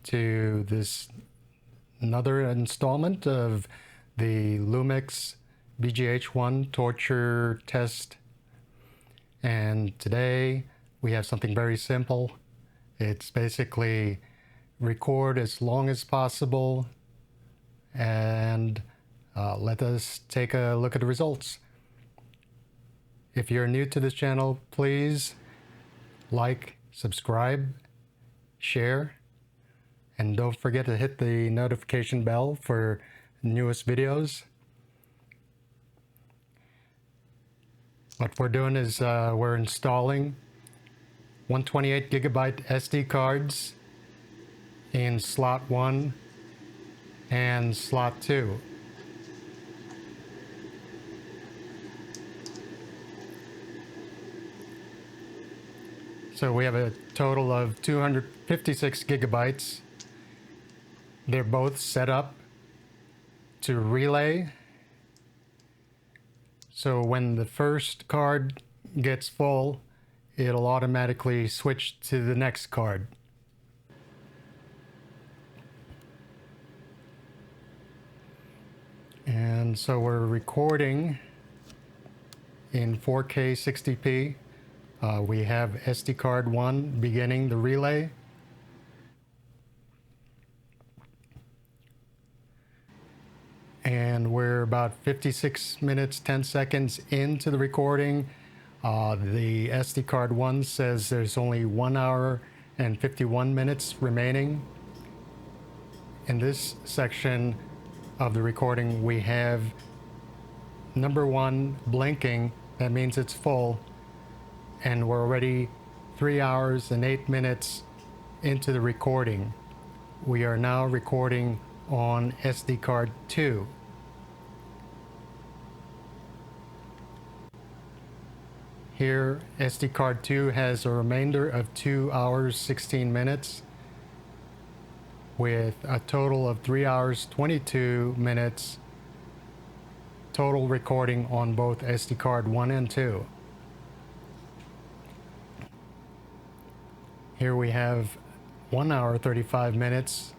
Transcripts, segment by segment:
to this another installment of the Lumix BGH-1 torture test. And today we have something very simple. It's basically record as long as possible and let us take a look at the results. If you're new to this channel, please like, subscribe, share, and don't forget to hit the notification bell for newest videos. What we're doing is we're installing 128 gigabyte SD cards in slot 1 and slot 2. So we have a total of 256 gigabytes. They're both set up to relay. So when the first card gets full, it'll automatically switch to the next card. And so we're recording in 4K 60p. We have SD card 1 beginning the relay. And we're about 56 minutes, 10 seconds into the recording. The SD card 1 says there's only 1 hour and 51 minutes remaining. In this section of the recording, we have number 1 blinking. That means it's full. And we're already 3 hours and 8 minutes into the recording. We are now recording on SD card 2. Here, SD card 2 has a remainder of 2 hours 16 minutes with a total of 3 hours 22 minutes total recording on both SD card 1 and 2. Here we have 1 hour 35 minutes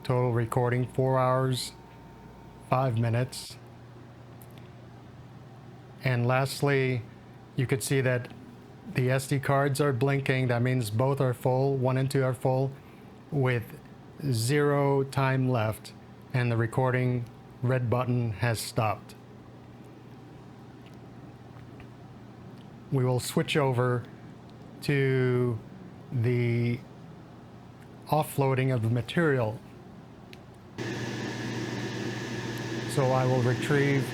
total recording, 4 hours 5 minutes. And lastly, you could see that the SD cards are blinking. That means both are full, 1 and 2 are full, with 0 time left, and the recording red button has stopped. We will switch over to the offloading of the material. So I will retrieve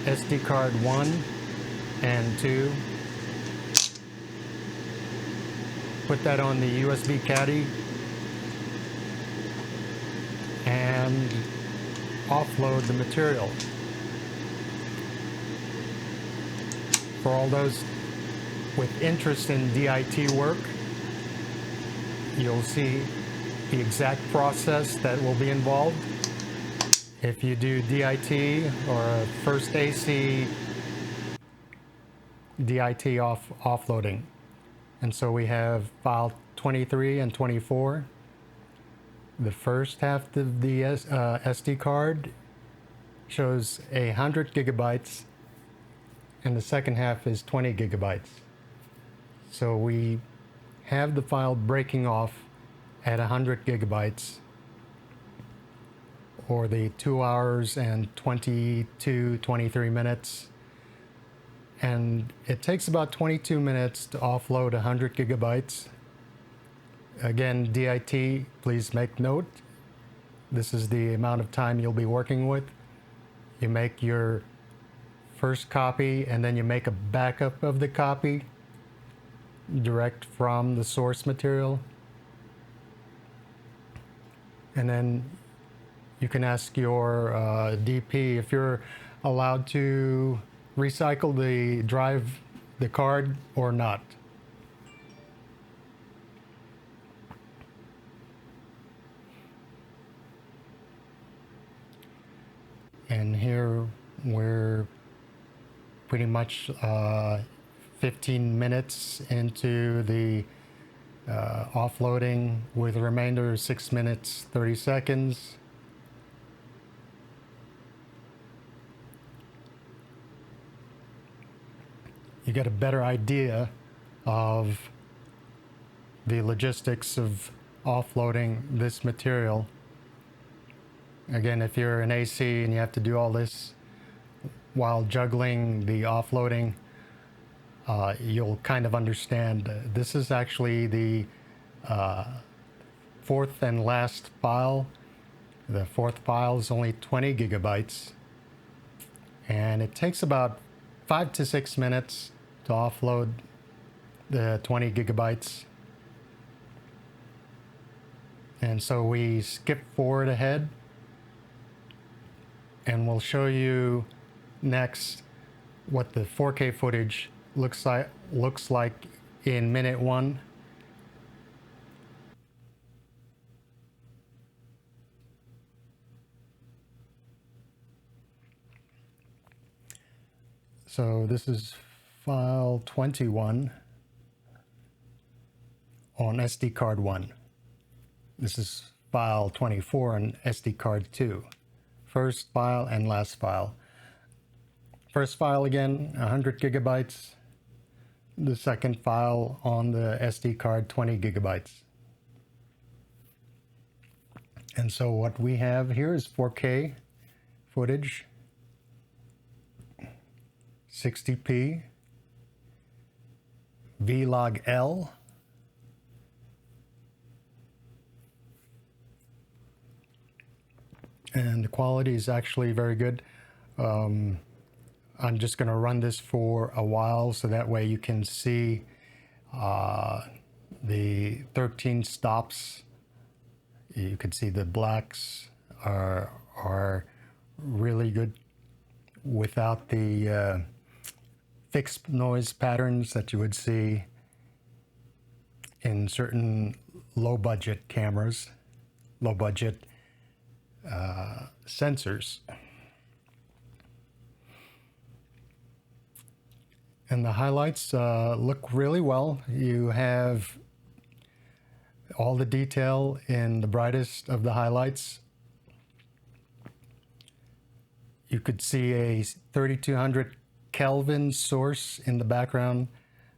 SD card 1 and 2, put that on the USB caddy, and offload the material. For all those with interest in DIT work, you'll see the exact process that will be involved. If you do DIT or a first AC DIT offloading. And so we have file 23 and 24. The first half of the SD card shows 100 gigabytes, and the second half is 20 gigabytes. So we have the file breaking off at 100 gigabytes, or the 2 hours and 23 minutes. And it takes about 22 minutes to offload 100 gigabytes. Again, DIT, please make note. This is the amount of time you'll be working with. You make your first copy, and then you make a backup of the copy direct from the source material. And then you can ask your DP if you're allowed to recycle the card or not. And here we're pretty much 15 minutes into the offloading with a remainder of 6 minutes 30 seconds. You get a better idea of the logistics of offloading this material. Again, if you're an AC and you have to do all this while juggling the offloading, you'll kind of understand. This is actually the fourth and last file. The fourth file is only 20 gigabytes, and it takes about 5 to 6 minutes to offload the 20 gigabytes. And so we skip forward ahead, and we'll show you next what the 4K footage looks like in minute 1. So this is file 21 on SD card 1. This is file 24 on SD card 2. First file and last file. First file again, 100 gigabytes. The second file on the SD card, 20 gigabytes. And so what we have here is 4K footage, 60p, V-Log-L, and the quality is actually very good. I'm just going to run this for a while so that way you can see the 13 stops. You can see the blacks are really good without the fixed noise patterns that you would see in certain low-budget cameras, low-budget sensors. And the highlights look really well. You have all the detail in the brightest of the highlights. You could see a 3200 Kelvin source in the background.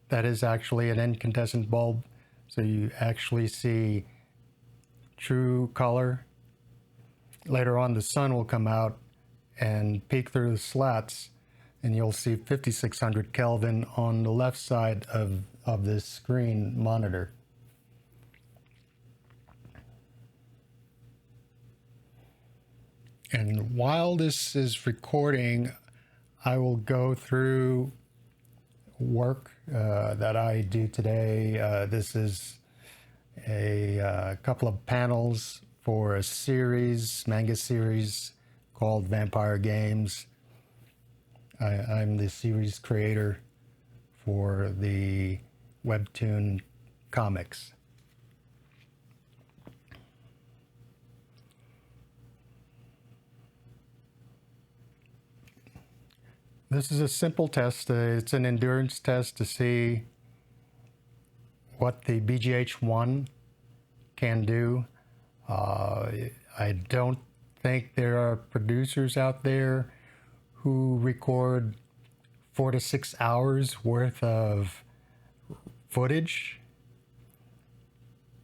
That is actually an incandescent bulb. So you actually see true color. Later on, the sun will come out and peek through the slats, and you'll see 5600 Kelvin on the left side of this screen monitor. And while this is recording, I will go through work that I do today. This is a couple of panels for a series, manga series called Vampire Games. I'm the series creator for the webtoon comics. This is a simple test. It's an endurance test to see what the BGH-1 can do. I don't think there are producers out there who record 4 to 6 hours worth of footage.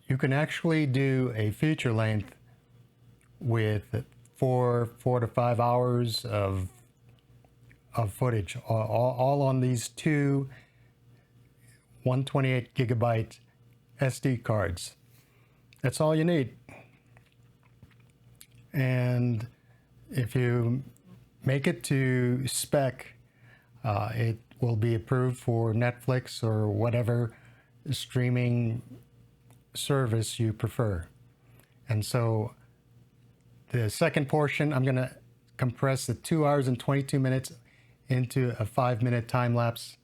You can actually do a feature length with 4 to 5 hours of footage, all on these two 128 gigabyte SD cards. That's all you need. And if you make it to spec, it will be approved for Netflix or whatever streaming service you prefer. And so the second portion, I'm going to compress the 2 hours and 22 minutes into a 5-minute time lapse.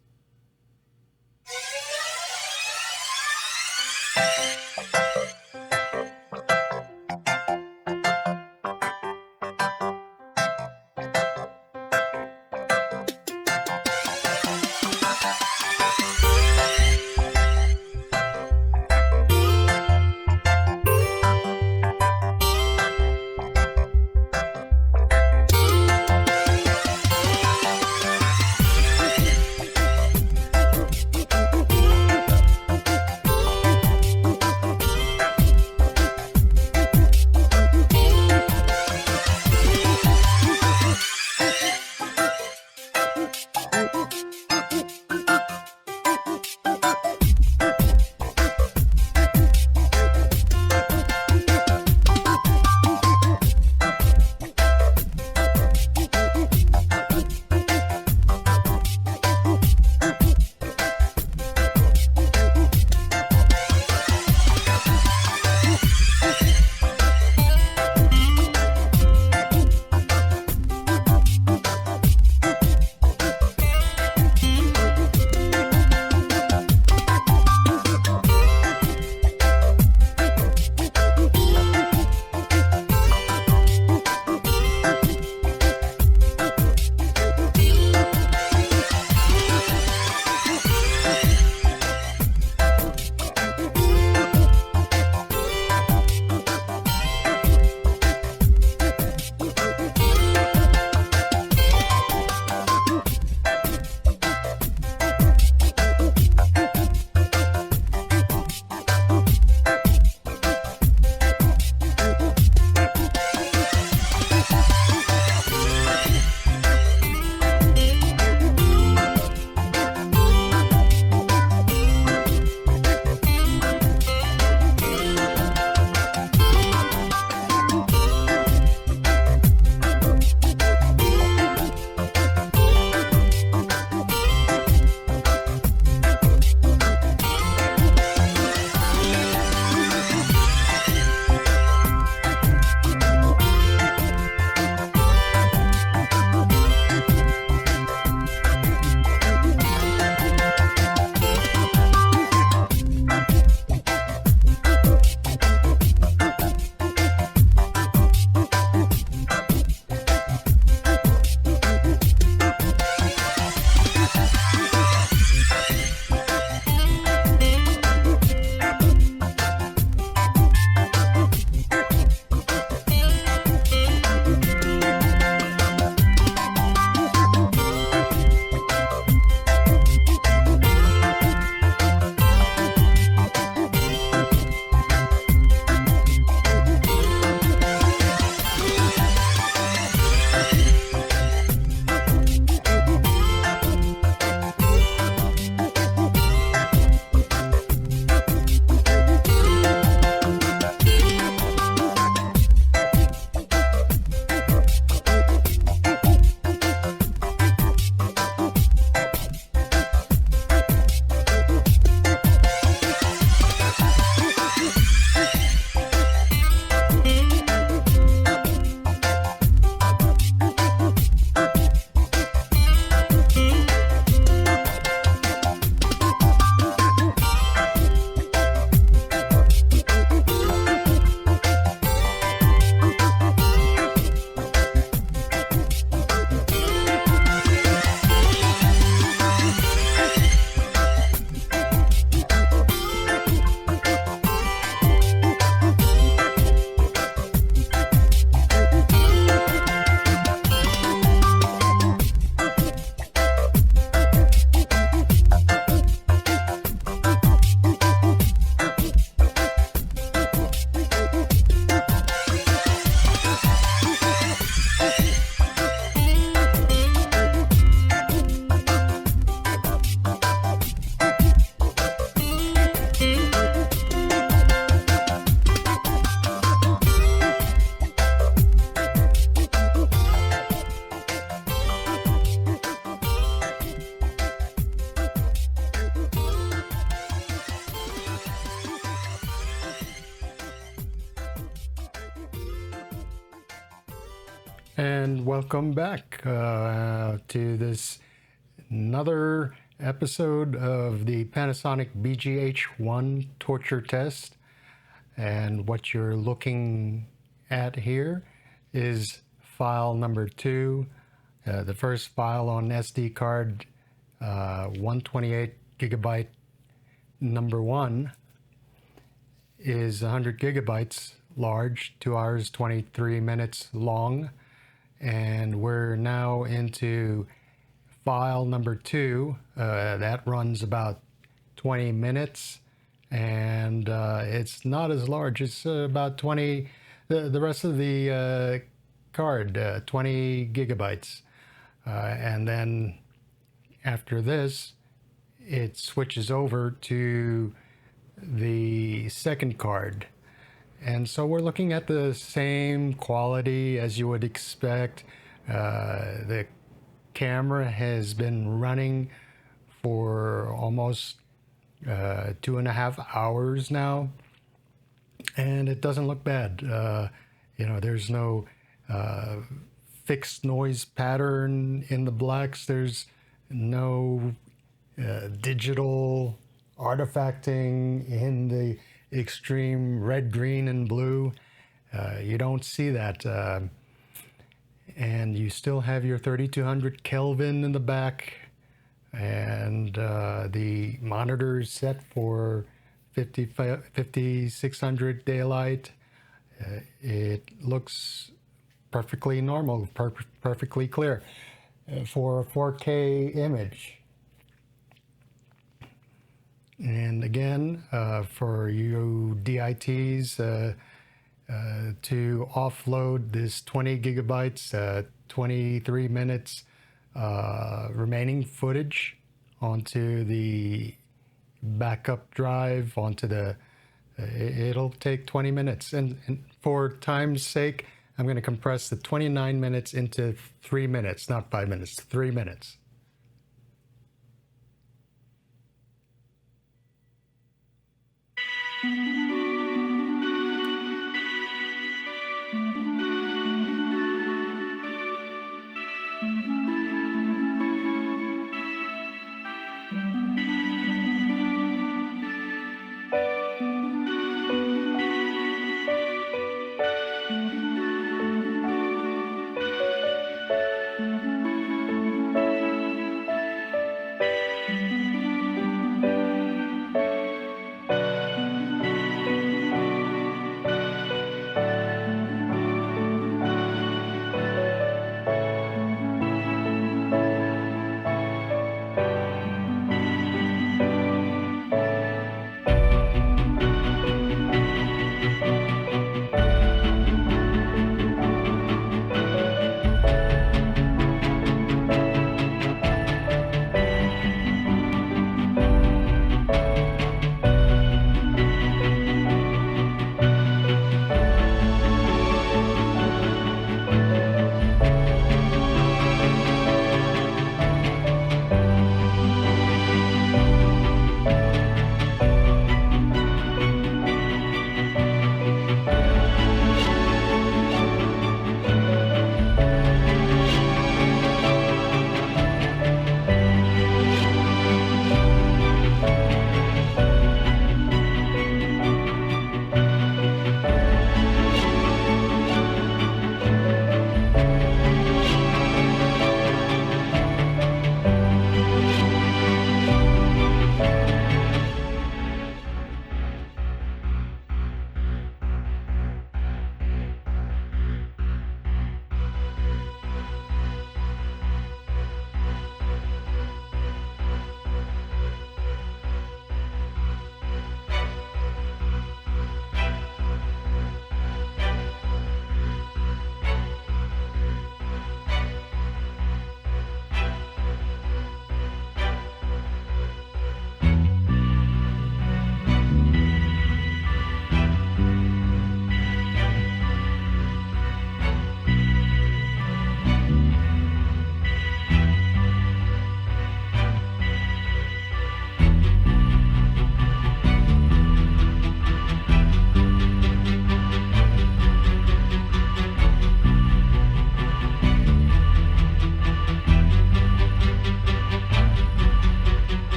And welcome back to this another episode of the Panasonic BGH-1 torture test. And what you're looking at here is file number 2. The first file on SD card 128 gigabyte number 1 is 100 gigabytes large, 2 hours 23 minutes long. And we're now into file number 2. That runs about 20 minutes, and it's not as large. It's about 20. The rest of the card, 20 gigabytes. And then after this, it switches over to the second card. And so we're looking at the same quality as you would expect. The camera has been running for almost 2.5 hours now, and it doesn't look bad. There's no fixed noise pattern in the blacks. There's no digital artifacting in the extreme red, green, and blue. You don't see that. And you still have your 3200 Kelvin in the back, and the monitor is set for 5600 daylight. It looks perfectly normal, perfectly clear for a 4K image. And again, for you DITs, to offload this 20 gigabytes, 23 minutes remaining footage onto the backup drive, onto the, it'll take 20 minutes. And for time's sake, I'm going to compress the 29 minutes into 3 minutes, not 5 minutes, 3 minutes.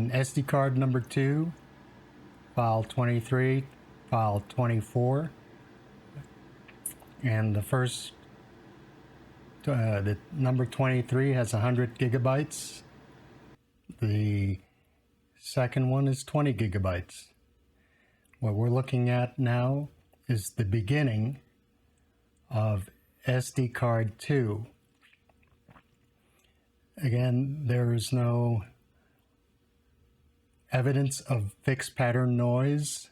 on SD card number 2, file 23, file 24, and the number 23 has 100 gigabytes. The second one is 20 gigabytes. What we're looking at now is the beginning of SD card 2. Again, there is no evidence of fixed pattern noise.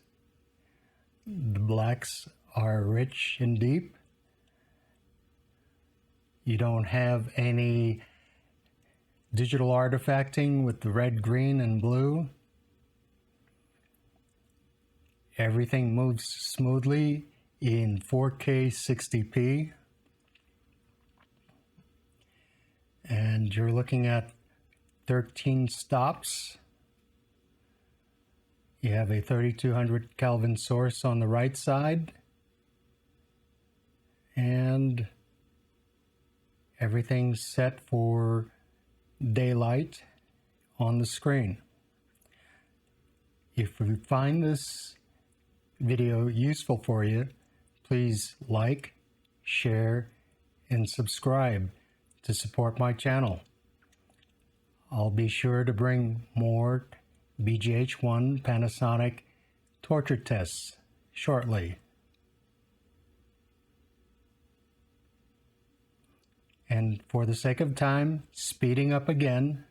The blacks are rich and deep. You don't have any digital artifacting with the red, green, and blue. Everything moves smoothly in 4K 60p. And you're looking at 13 stops. You have a 3200 Kelvin source on the right side. And everything's set for daylight on the screen. If you find this video useful for you, please like, share, and subscribe to support my channel. I'll be sure to bring more BGH-1 Panasonic torture tests shortly. And for the sake of time, speeding up again.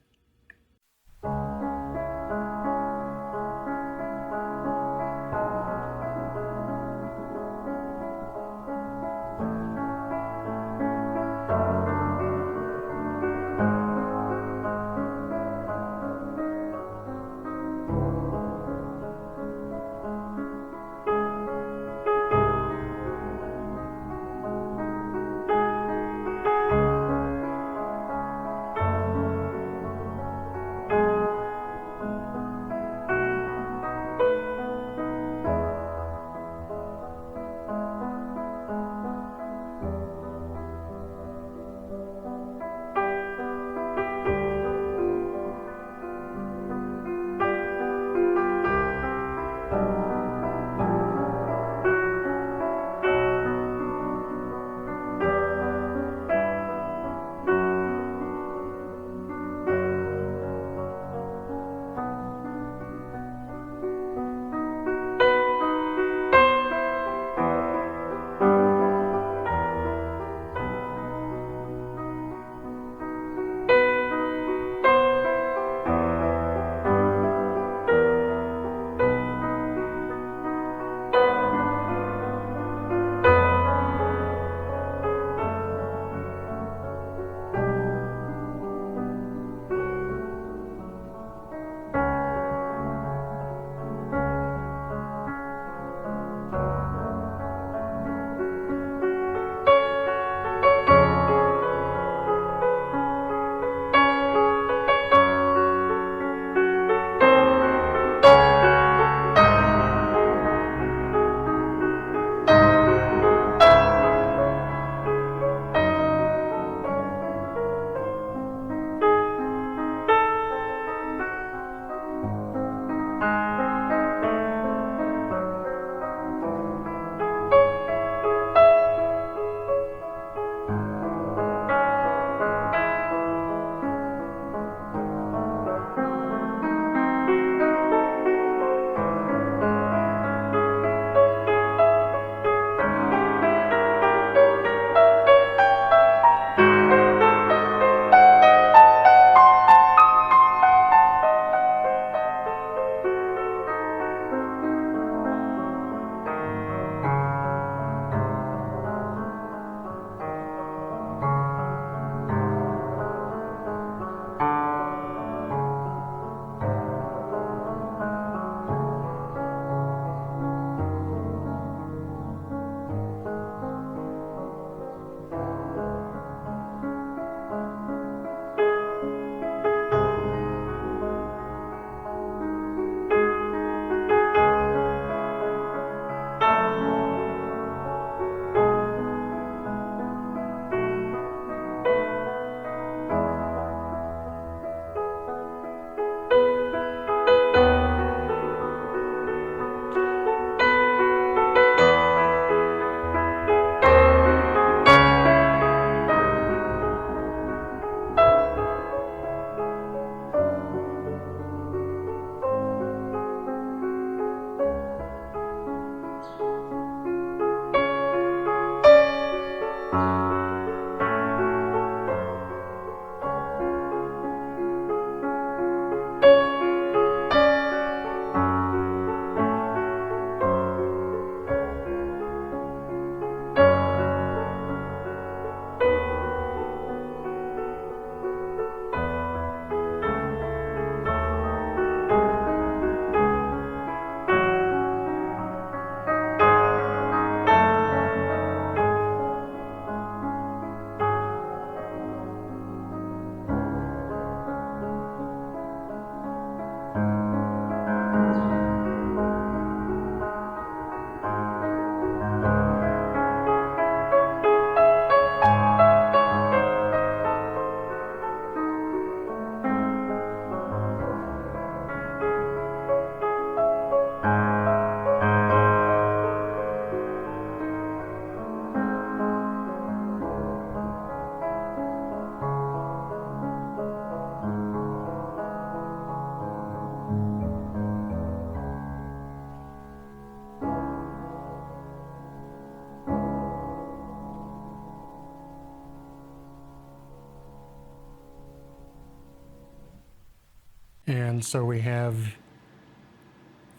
And so we have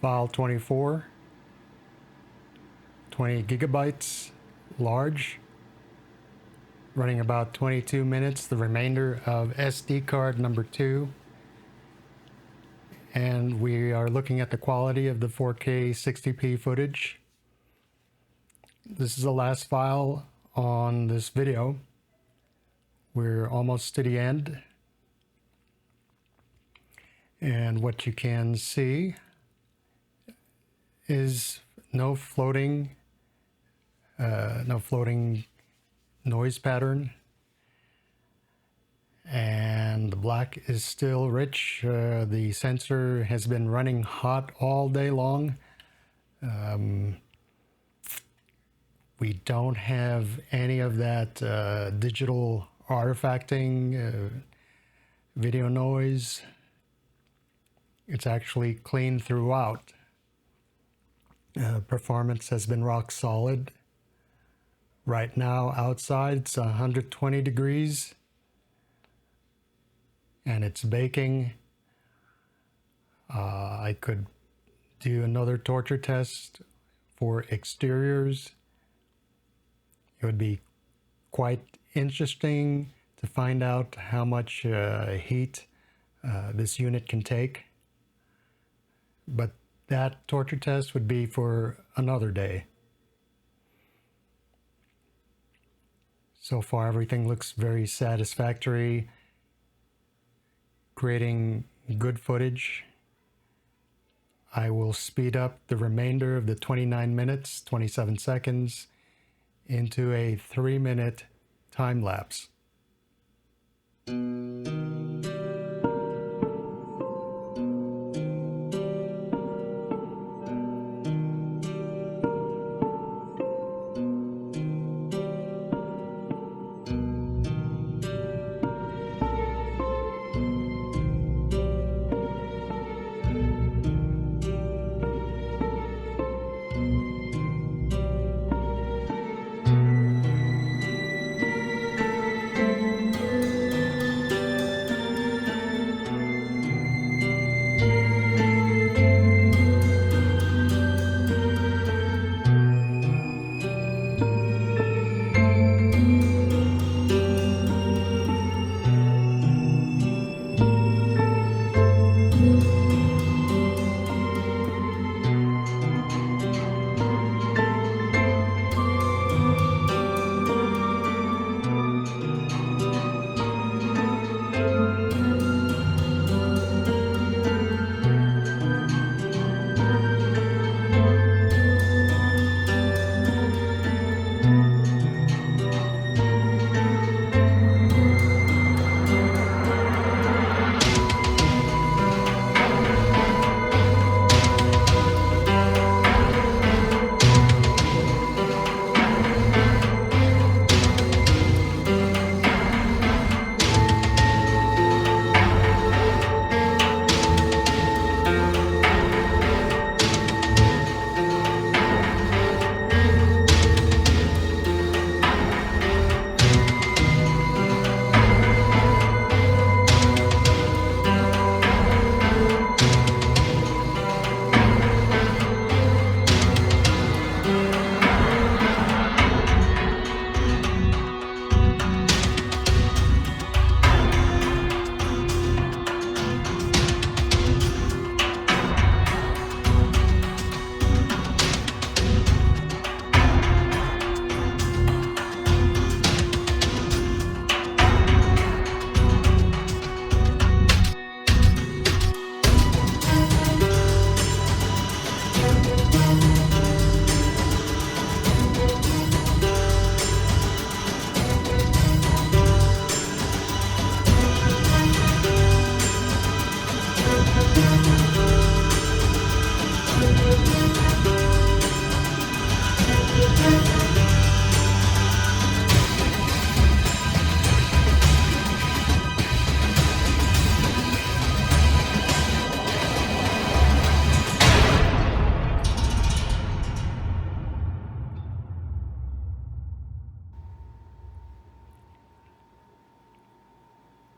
file 24, 20 gigabytes, large, running about 22 minutes, the remainder of SD card number 2. And we are looking at the quality of the 4K 60p footage. This is the last file on this video. We're almost to the end. And what you can see is no floating noise pattern. And the black is still rich. The sensor has been running hot all day long. We don't have any of that digital artifacting, video noise. It's actually clean throughout. Performance has been rock solid. Right now outside it's 120 degrees and it's baking. I could do another torture test for exteriors. It would be quite interesting to find out how much heat this unit can take. But that torture test would be for another day. So far, everything looks very satisfactory, creating good footage. I will speed up the remainder of the 29 minutes, 27 seconds into a 3-minute time lapse.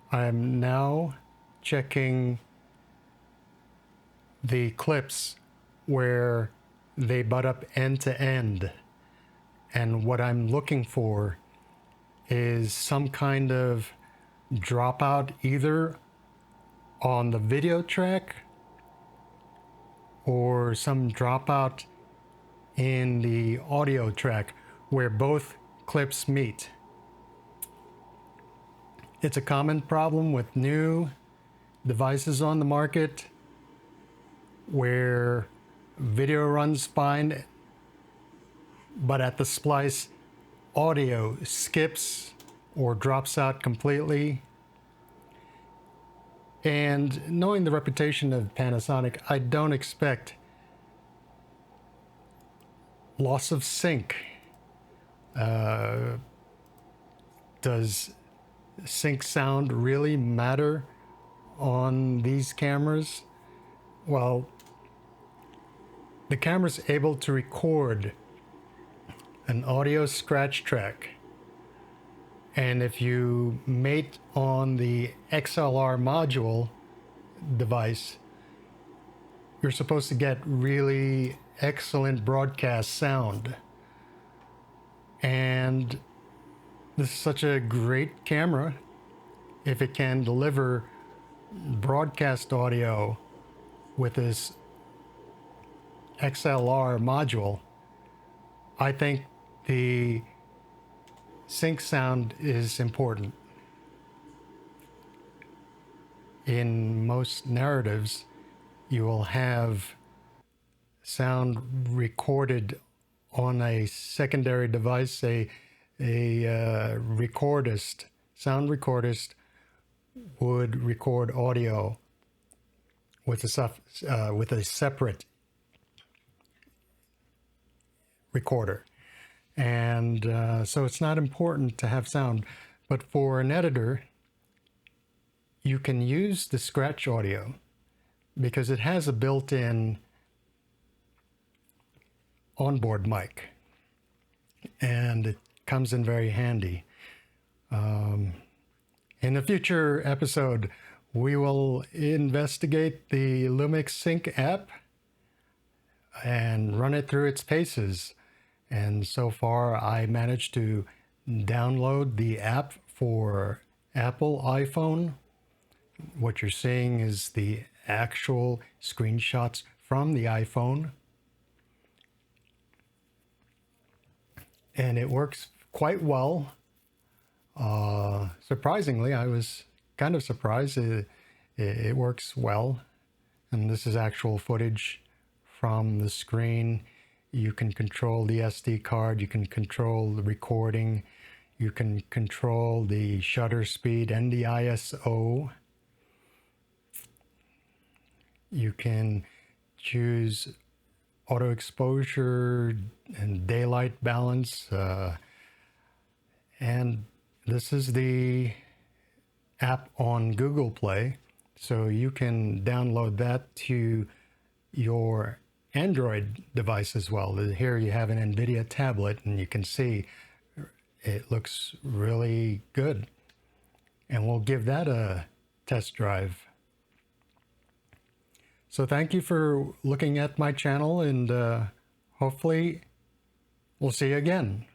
I'm now checking the clips where they butt up end to end. And what I'm looking for is some kind of dropout either on the video track or some dropout in the audio track where both clips meet. It's a common problem with new devices on the market where video runs fine, but at the splice, audio skips or drops out completely. And knowing the reputation of Panasonic, I don't expect loss of sync. Does sync sound really matter on these cameras? Well, the camera's able to record an audio scratch track. And if you mate on the XLR module device, you're supposed to get really excellent broadcast sound. And this is such a great camera if it can deliver broadcast audio with this XLR module. I think the sync sound is important. In most narratives, you will have sound recorded on a secondary device, a recordist, sound recordist would record audio with a separate recorder. And so it's not important to have sound, but for an editor, you can use the scratch audio because it has a built-in onboard mic and it comes in very handy. In a future episode, we will investigate the Lumix Sync app and run it through its paces. And so far, I managed to download the app for Apple iPhone. What you're seeing is the actual screenshots from the iPhone. And it works quite well. Surprisingly, I was kind of surprised. It works well. And this is actual footage from the screen. You can control the SD card, you can control the recording, you can control the shutter speed and the ISO. You can choose auto exposure and daylight balance. And this is the app on Google Play. So you can download that to your Android device as well. Here you have an NVIDIA tablet and you can see it looks really good. And we'll give that a test drive. So thank you for looking at my channel and hopefully we'll see you again.